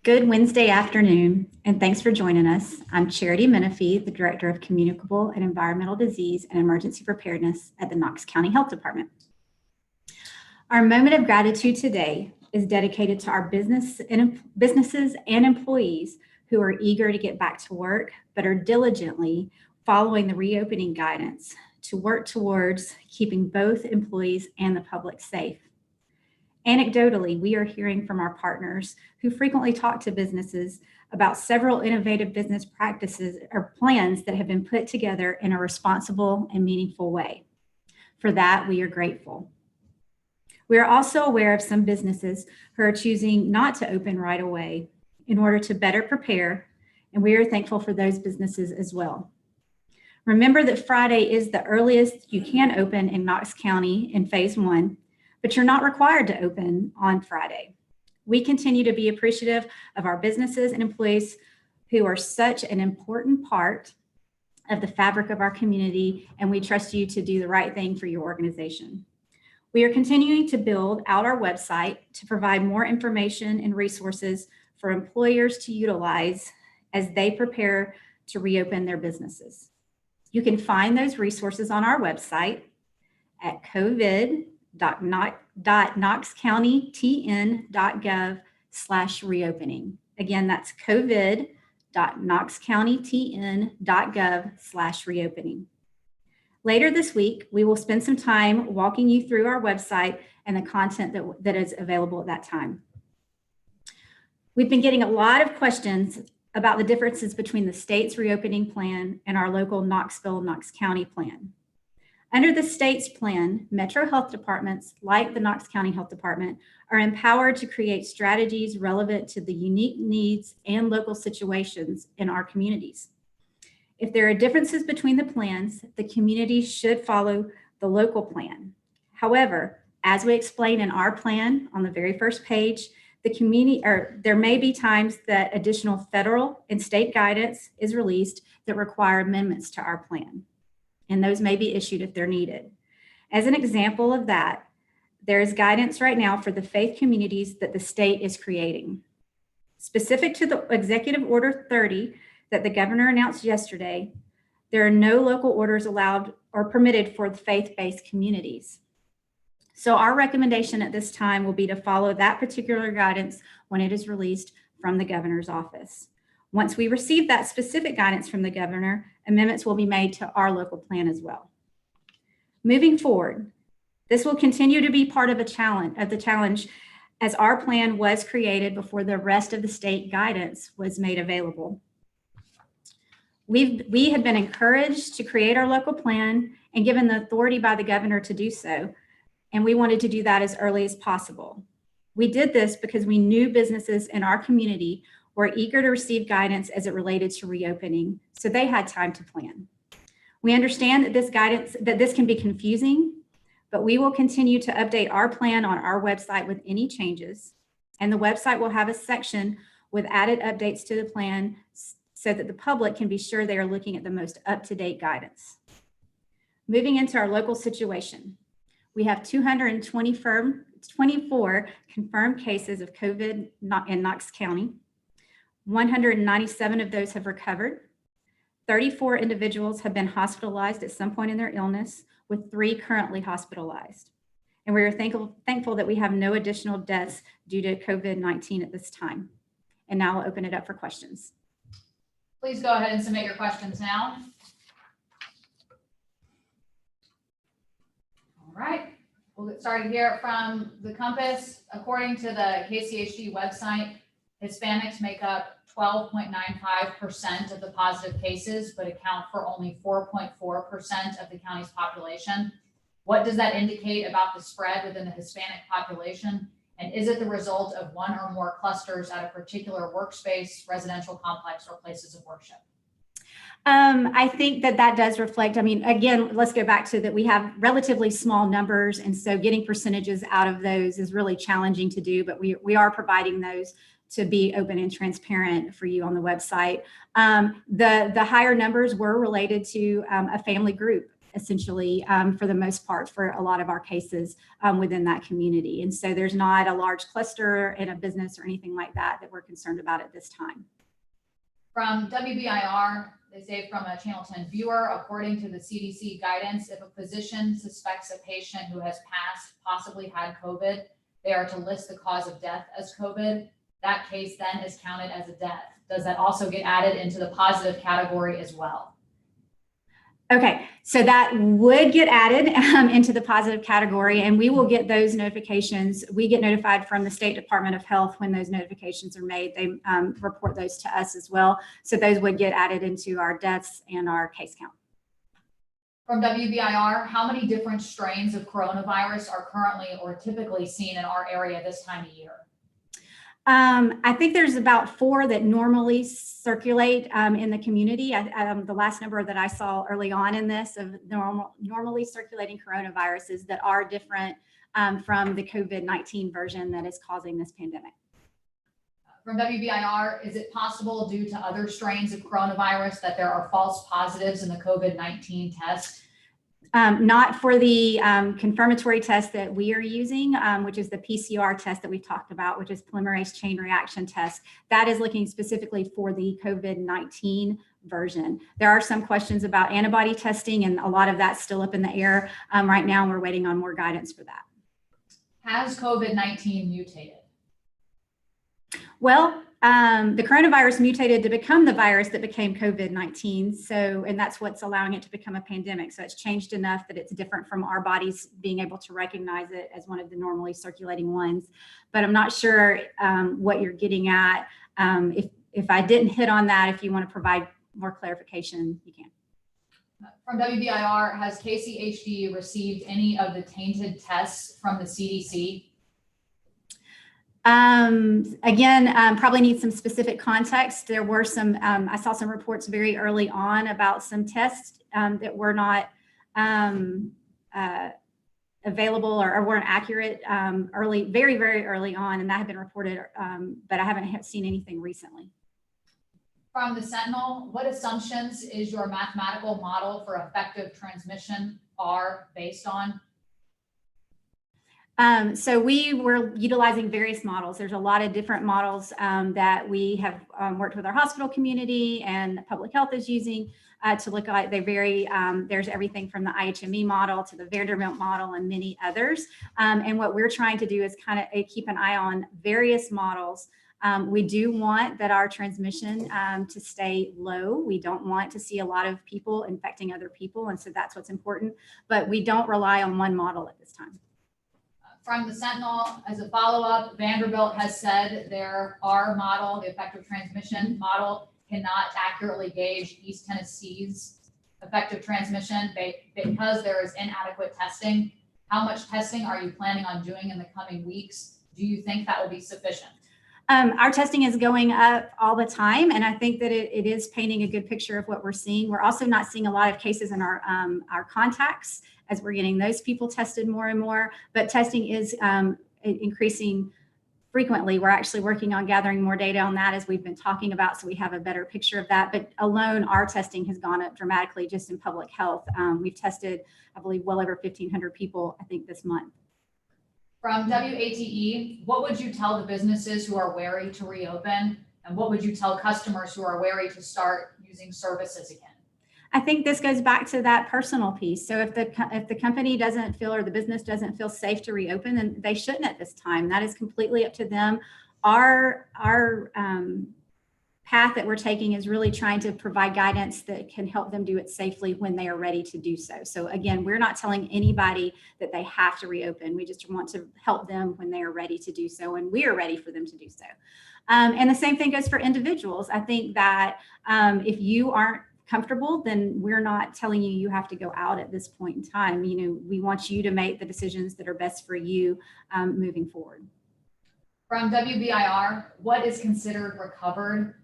Good Wednesday afternoon, and thanks for joining us. I'm Charity Menefee, the Director of Communicable and Environmental Disease and Emergency Preparedness at the Knox County Health Department. Our moment of gratitude today is dedicated to our businesses and employees who are eager to get back to work, but are diligently following the reopening guidance to work towards keeping both employees and the public safe. Anecdotally, we are hearing from our partners who frequently talk to businesses about several innovative business practices or plans that have been put together in a responsible and meaningful way. For that, we are grateful. We are also aware of some businesses who are choosing not to open right away in order to better prepare, and we are thankful for those businesses as well. Remember that Friday is the earliest you can open in Knox County in Phase 1, but you're not required to open on Friday. We continue to be appreciative of our businesses and employees who are such an important part of the fabric of our community, and we trust you to do the right thing for your organization. We are continuing to build out our website to provide more information and resources for employers to utilize as they prepare to reopen their businesses. You can find those resources on our website at covid.knoxcountytn.gov/reopening. Again, that's covid.knoxcountytn.gov/reopening. Later this week, we will spend some time walking you through our website and the content that is available at that time. We've been getting a lot of questions about the differences between the state's reopening plan and our local Knox County plan. Under the state's plan, Metro Health Departments, like the Knox County Health Department, are empowered to create strategies relevant to the unique needs and local situations in our communities. If there are differences between the plans, the community should follow the local plan. However, as we explain in our plan on the very first page, there may be times that additional federal and state guidance is released that require amendments to our plan, and those may be issued if they're needed. As an example of that, there is guidance right now for the faith communities that the state is creating. Specific to the Executive Order 30 that the governor announced yesterday, there are no local orders allowed or permitted for the faith-based communities. So our recommendation at this time will be to follow that particular guidance when it is released from the governor's office. Once we receive that specific guidance from the governor, amendments will be made to our local plan as well. Moving forward, this will continue to be part of the challenge as our plan was created before the rest of the state guidance was made available. We have been encouraged to create our local plan and given the authority by the governor to do so, and we wanted to do that as early as possible. We did this because we knew businesses in our community were eager to receive guidance as it related to reopening, so they had time to plan. We understand that this can be confusing, but we will continue to update our plan on our website with any changes, and the website will have a section with added updates to the plan so that the public can be sure they are looking at the most up-to-date guidance. Moving into our local situation, we have 224 confirmed cases of COVID in Knox County. 197 of those have recovered. 34 individuals have been hospitalized at some point in their illness, with 3 currently hospitalized. And we are thankful that we have no additional deaths due to COVID-19 at this time. And now I'll open it up for questions. Please go ahead and submit your questions now. All right, we'll get started here from the Compass. According to the KCHD website, Hispanics make up 12.95% of the positive cases, but account for only 4.4% of the county's population. What does that indicate about the spread within the Hispanic population? And is it the result of one or more clusters at a particular workspace, residential complex, or places of worship? I think that does reflect, again, let's go back to that we have relatively small numbers, and so getting percentages out of those is really challenging to do, but we are providing those to be open and transparent for you on the website. The higher numbers were related to a family group essentially, for the most part, for a lot of our cases within that community. And so there's not a large cluster in a business or anything like that we're concerned about at this time. From WBIR, they say from a Channel 10 viewer, according to the CDC guidance, if a physician suspects a patient who has possibly had COVID, they are to list the cause of death as COVID. That case then is counted as a death. Does that also get added into the positive category as well? Okay, so that would get added into the positive category, and we will get those notifications. We get notified from the State Department of Health when those notifications are made. They report those to us as well. So those would get added into our deaths and our case count. From WBIR, how many different strains of coronavirus are currently or typically seen in our area this time of year? I think there's about 4 that normally circulate in the community. The last number that I saw early on in this of normally circulating coronaviruses that are different from the COVID-19 version that is causing this pandemic. From WBIR, is it possible due to other strains of coronavirus that there are false positives in the COVID-19 test? Not for the confirmatory test that we are using, which is the PCR test that we talked about, which is polymerase chain reaction test. That is looking specifically for the COVID-19 version. There are some questions about antibody testing, and a lot of that's still up in the air right now. And we're waiting on more guidance for that. Has COVID-19 mutated? Well, the coronavirus mutated to become the virus that became COVID-19. So, and that's what's allowing it to become a pandemic. So it's changed enough that it's different from our bodies being able to recognize it as one of the normally circulating ones. But I'm not sure what you're getting at. If I didn't hit on that, if you want to provide more clarification, you can. From WBIR, has KCHD received any of the tainted tests from the CDC? Again, probably need some specific context. There were some, I saw some reports very early on about some tests that were not available or weren't accurate very, very early on, and that had been reported, but I haven't seen anything recently. From the Sentinel, what assumptions is your mathematical model for effective transmission are based on? So we were utilizing various models. There's a lot of different models that we have worked with our hospital community and public health is using to look at. They vary. There's everything from the IHME model to the Vanderbilt model and many others. And what we're trying to do is kind of keep an eye on various models. We do want that our transmission to stay low. We don't want to see a lot of people infecting other people. And so that's what's important. But we don't rely on one model at this time. From the Sentinel, as a follow-up, Vanderbilt has said their R model, the effective transmission model, cannot accurately gauge East Tennessee's effective transmission because there is inadequate testing. How much testing are you planning on doing in the coming weeks? Do you think that will be sufficient? Our testing is going up all the time, and I think that it is painting a good picture of what we're seeing. We're also not seeing a lot of cases in our contacts as we're getting those people tested more and more, but testing is increasing frequently. We're actually working on gathering more data on that as we've been talking about, so we have a better picture of that. But alone, our testing has gone up dramatically just in public health. We've tested, I believe, well over 1,500 people, I think, this month. From WATE, what would you tell the businesses who are wary to reopen? And what would you tell customers who are wary to start using services again? I think this goes back to that personal piece. So if the company doesn't feel or the business doesn't feel safe to reopen, then they shouldn't at this time. That is completely up to them. Our path that we're taking is really trying to provide guidance that can help them do it safely when they are ready to do so. So again, we're not telling anybody that they have to reopen. We just want to help them when they are ready to do so, and we are ready for them to do so. And the same thing goes for individuals. I think that if you aren't comfortable, then we're not telling you you have to go out at this point in time. You know, we want you to make the decisions that are best for you moving forward. From WBIR, what is considered recovered?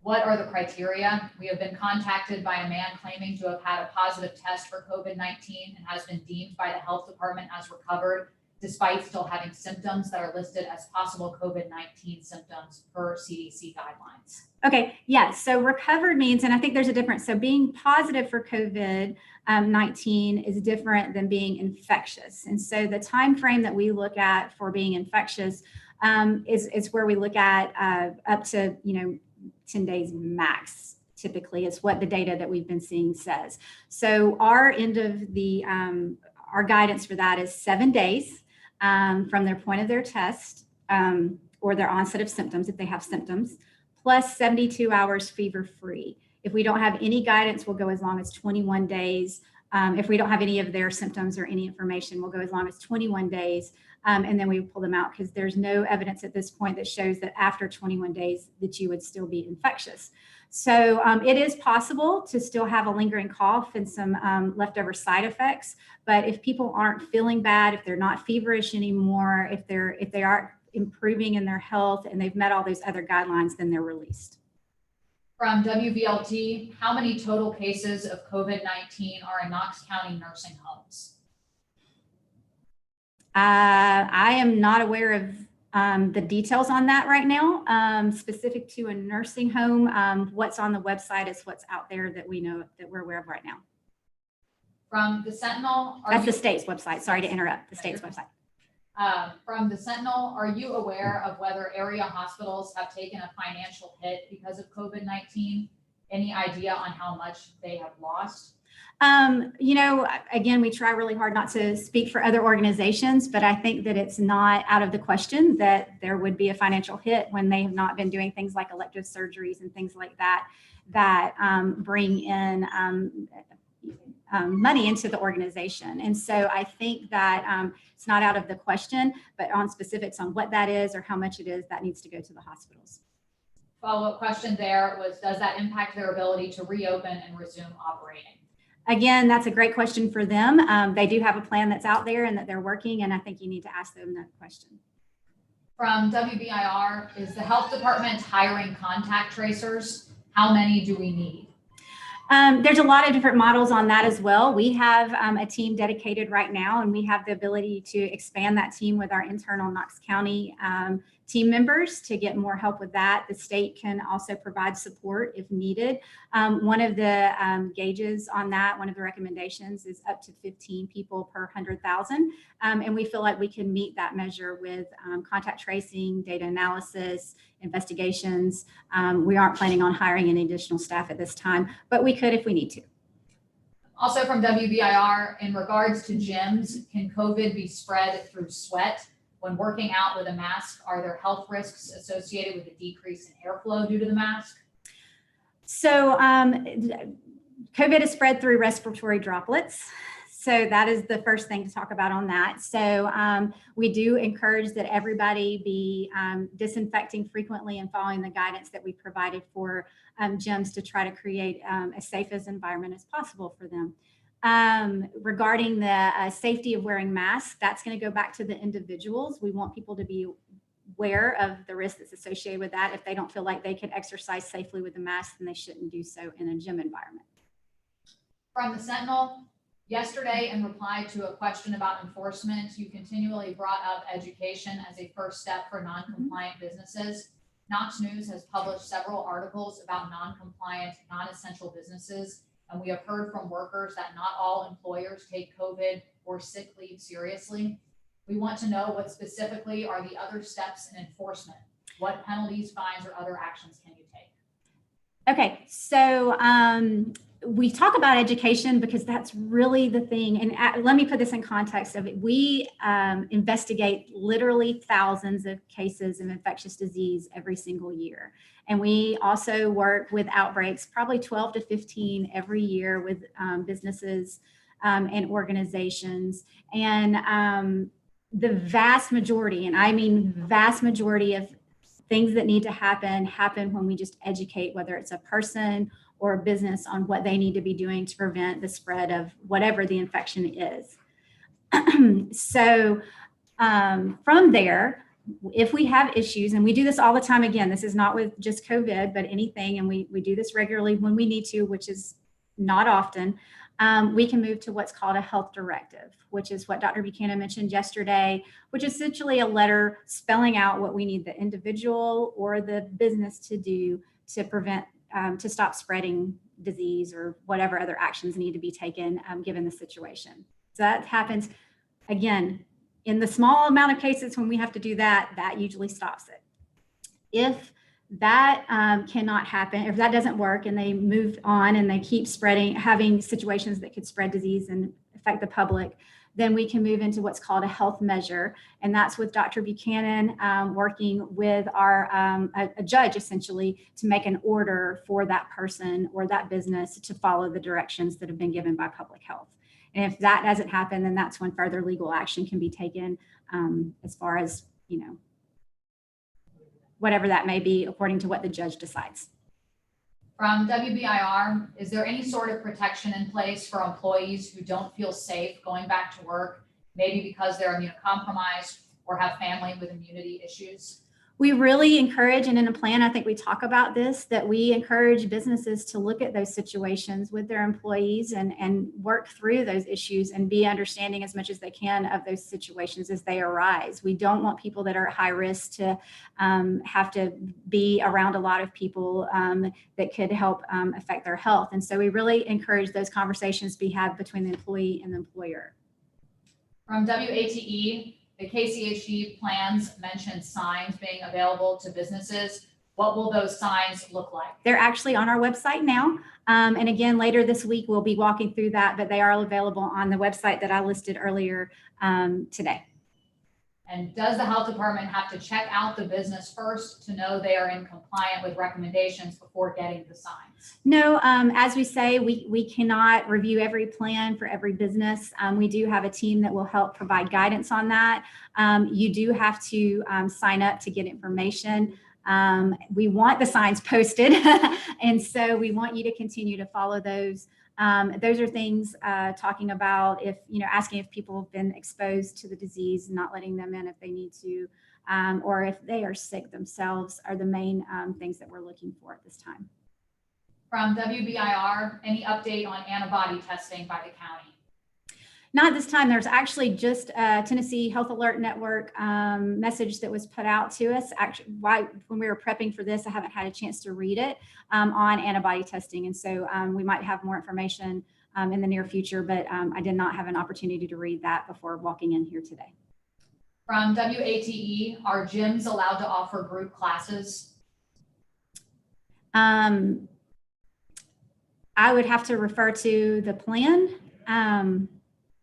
What are the criteria? We have been contacted by a man claiming to have had a positive test for COVID-19 and has been deemed by the health department as recovered. despite still having symptoms that are listed as possible COVID-19 symptoms per CDC guidelines? Okay, yeah, so recovered means, and I think there's a difference. So being positive for COVID-19 is different than being infectious. And so the time frame that we look at for being infectious is where we look at up to 10 days max. Typically, is what the data that we've been seeing says. So our end of the our guidance for that is 7 days from their point of their test or their onset of symptoms, if they have symptoms, plus 72 hours fever free. If we don't have any guidance, we'll go as long as 21 days. If we don't have any of their symptoms or any information, we'll go as long as 21 days. And then we pull them out because there's no evidence at this point that shows that after 21 days that you would still be infectious. So it is possible to still have a lingering cough and some leftover side effects. But if people aren't feeling bad, if they're not feverish anymore, if they are improving in their health and they've met all those other guidelines, then they're released. From WVLT, how many total cases of COVID-19 are in Knox County nursing homes? I am not aware of the details on that right now. Specific to a nursing home, what's on the website is what's out there that we know that we're aware of right now. From the Sentinel, that's the state's website. Sorry to interrupt. The state's website. From the Sentinel, are you aware of whether area hospitals have taken a financial hit because of COVID-19? Any idea on how much they have lost? Again, we try really hard not to speak for other organizations, but I think that it's not out of the question that there would be a financial hit when they have not been doing things like elective surgeries and things like that bring in money into the organization. And so I think that it's not out of the question, but on specifics on what that is or how much it is, that needs to go to the hospitals. Follow-up question there was, does that impact their ability to reopen and resume operating? Again, that's a great question for them. They do have a plan that's out there and that they're working, and I think you need to ask them that question. From WBIR, is the health department hiring contact tracers? How many do we need? There's a lot of different models on that as well. We have a team dedicated right now, and we have the ability to expand that team with our internal Knox County team members to get more help with that. The state can also provide support if needed. One of the gauges on that, one of the recommendations is up to 15 people per 100,000. And we feel like we can meet that measure with contact tracing, data analysis, investigations. We aren't planning on hiring any additional staff at this time, but we could if we need to. Also from WBIR, in regards to gyms, can COVID be spread through sweat? When working out with a mask, are there health risks associated with a decrease in airflow due to the mask? So COVID is spread through respiratory droplets. So that is the first thing to talk about on that. So we do encourage that everybody be disinfecting frequently and following the guidance that we provided for gyms to try to create as safe as environment as possible for them. Regarding the safety of wearing masks, that's going to go back to the individuals. We want people to be aware of the risk that's associated with that. If they don't feel like they can exercise safely with a mask, then they shouldn't do so in a gym environment. From the Sentinel, yesterday in reply to a question about enforcement, you continually brought up education as a first step for non-compliant businesses. Knox News has published several articles about non-compliant, non-essential businesses. And we have heard from workers that not all employers take COVID or sick leave seriously. We want to know what specifically are the other steps in enforcement. What penalties, fines, or other actions can you take? Okay, so we talk about education because that's really the thing. And let me put this in context of it. We investigate literally thousands of cases of infectious disease every single year. And we also work with outbreaks, probably 12 to 15 every year with businesses and organizations. And the vast majority, and I mean vast majority of things that need to happen when we just educate, whether it's a person or a business, on what they need to be doing to prevent the spread of whatever the infection is. So from there, if we have issues, and we do this all the time, again, this is not with just COVID, but anything, and we do this regularly when we need to, which is not often. we can move to what's called a health directive, which is what Dr. Buchanan mentioned yesterday, which is essentially a letter spelling out what we need the individual or the business to do to prevent, to stop spreading disease or whatever other actions need to be taken given the situation. So that happens, again, in the small amount of cases when we have to do that, that usually stops it. If that cannot happen, if that doesn't work and they move on and they keep spreading, having situations that could spread disease and affect the public, then we can move into what's called a health measure. And that's with Dr. Buchanan working with our a judge essentially to make an order for that person or that business to follow the directions that have been given by public health. And if that doesn't happen, then that's when further legal action can be taken as far as, you know, whatever that may be according to what the judge decides. From WBIR, is there any sort of protection in place for employees who don't feel safe going back to work, maybe because they're immunocompromised or have family with immunity issues? We really encourage, and in a plan, I think we talk about this, that we encourage businesses to look at those situations with their employees and work through those issues and be understanding as much as they can of those situations as they arise. We don't want people that are at high risk to have to be around a lot of people that could help affect their health. And so we really encourage those conversations to be had between the employee and the employer. From WATE, the KCHD plans mentioned signs being available to businesses. What will those signs look like? They're actually on our website now. And again, later this week, we'll be walking through that, but they are available on the website that I listed earlier today. And does the health department have to check out the business first to know they are in compliance with recommendations before getting the signs? No, as we say, we cannot review every plan for every business. We do have a team that will help provide guidance on that. You do have to sign up to get information. We want the signs posted, and so we want you to continue to follow those. Those are things talking about if, you know, asking if people have been exposed to the disease, not letting them in if they need to, or if they are sick themselves are the main things that we're looking for at this time. From WBIR, any update on antibody testing by the county? Not this time. There's actually just a Tennessee Health Alert Network message that was put out to us. Actually, when we were prepping for this, I haven't had a chance to read it on antibody testing. And so we might have more information in the near future, but I did not have an opportunity to read that before walking in here today. From WATE, are gyms allowed to offer group classes? I would have to refer to the plan.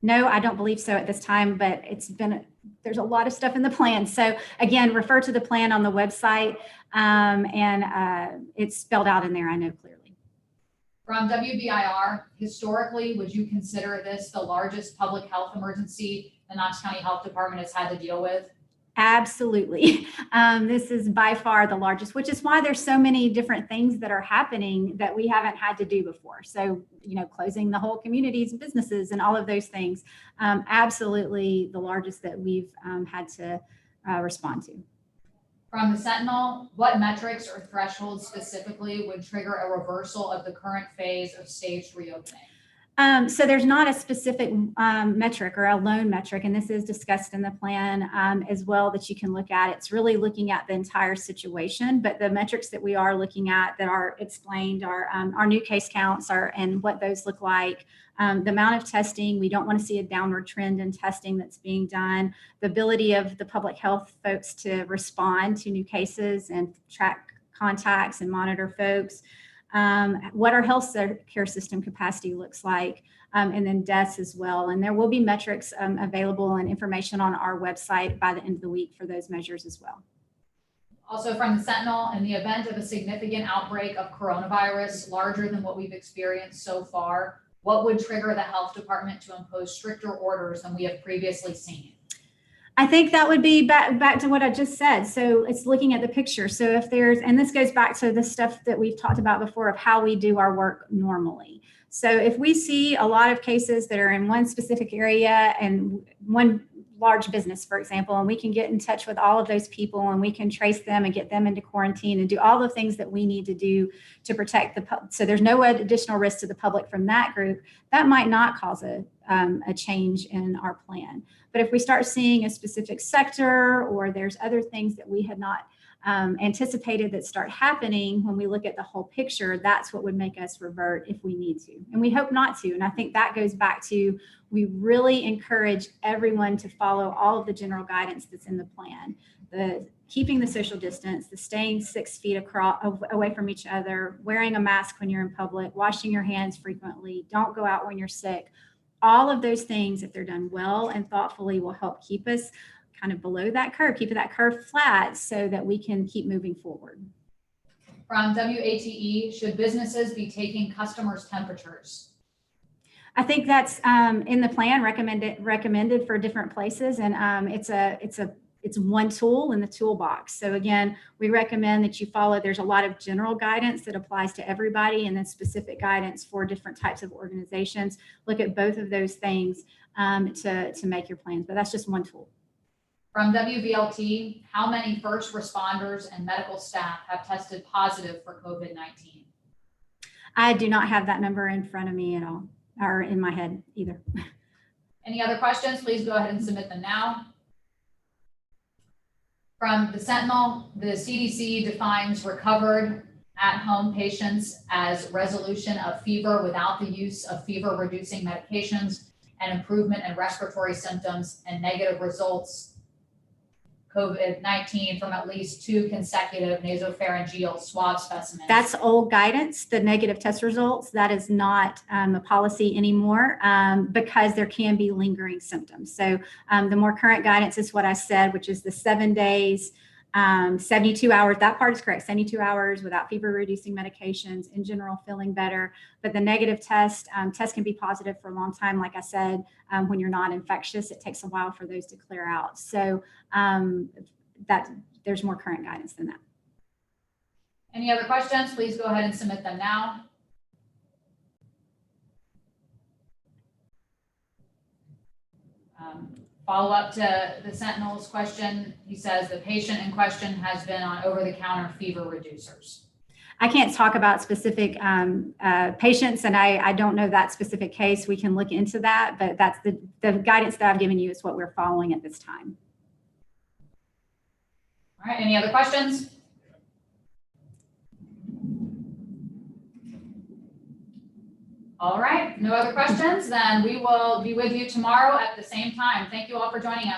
No, I don't believe so at this time, but there's a lot of stuff in the plan. So again, refer to the plan on the website and it's spelled out in there, I know clearly. From WBIR, historically, would you consider this the largest public health emergency the Knox County Health Department has had to deal with? Absolutely. This is by far the largest, which is why there's so many different things that are happening that we haven't had to do before. So, you know, closing the whole communities and businesses and all of those things. Absolutely the largest that we've had to respond to. From the Sentinel, what metrics or thresholds specifically would trigger a reversal of the current phase of staged reopening? So there's not a specific metric or a lone metric, and this is discussed in the plan as well that you can look at. It's really looking at the entire situation, but the metrics that we are looking at that are explained are our new case counts and what those look like, the amount of testing. We don't want to see a downward trend in testing that's being done, the ability of the public health folks to respond to new cases and track contacts and monitor folks. What our health care system capacity looks like, and then deaths as well. And there will be metrics available and information on our website by the end of the week for those measures as well. Also from the Sentinel, in the event of a significant outbreak of coronavirus larger than what we've experienced so far, what would trigger the health department to impose stricter orders than we have previously seen? I think that would be back to what I just said. So it's looking at the picture. So if there's, and this goes back to the stuff that we've talked about before of how we do our work normally. So if we see a lot of cases that are in one specific area and one large business, for example, and we can get in touch with all of those people and we can trace them and get them into quarantine and do all the things that we need to do to protect so there's no additional risk to the public from that group, that might not cause a change in our plan. But if we start seeing a specific sector or there's other things that we had not anticipated that start happening when we look at the whole picture, that's what would make us revert if we need to. And we hope not to. And I think that goes back to, we really encourage everyone to follow all of the general guidance that's in the plan. The keeping the social distance, the staying 6 feet away from each other, wearing a mask when you're in public, washing your hands frequently, don't go out when you're sick. All of those things, if they're done well and thoughtfully, will help keep us kind of below that curve, keep that curve flat so that we can keep moving forward. From WATE, should businesses be taking customers' temperatures? I think that's in the plan, recommended for different places, and it's one tool in the toolbox. So again, we recommend that you follow. There's a lot of general guidance that applies to everybody, and then specific guidance for different types of organizations. Look at both of those things to make your plans, but that's just one tool. From WVLT, how many first responders and medical staff have tested positive for COVID-19? I do not have that number in front of me at all, or in my head either. Any other questions? Please go ahead and submit them now. From the Sentinel, the CDC defines recovered at-home patients as resolution of fever without the use of fever-reducing medications and improvement in respiratory symptoms and negative results COVID-19 from at least 2 consecutive nasopharyngeal swab specimens. That's old guidance, the negative test results. That is not a policy anymore because there can be lingering symptoms. So the more current guidance is what I said, which is the 7 days, 72 hours. That part is correct. 72 hours without fever-reducing medications, in general, feeling better. But the negative test can be positive for a long time. Like I said, when you're not infectious, it takes a while for those to clear out. So that there's more current guidance than that. Any other questions? Please go ahead and submit them now. Follow up to the Sentinel's question. He says the patient in question has been on over-the-counter fever reducers. I can't talk about specific patients, and I don't know that specific case. We can look into that, but that's the guidance that I've given you is what we're following at this time. All right, any other questions? All right, no other questions, then we will be with you tomorrow at the same time. Thank you all for joining us.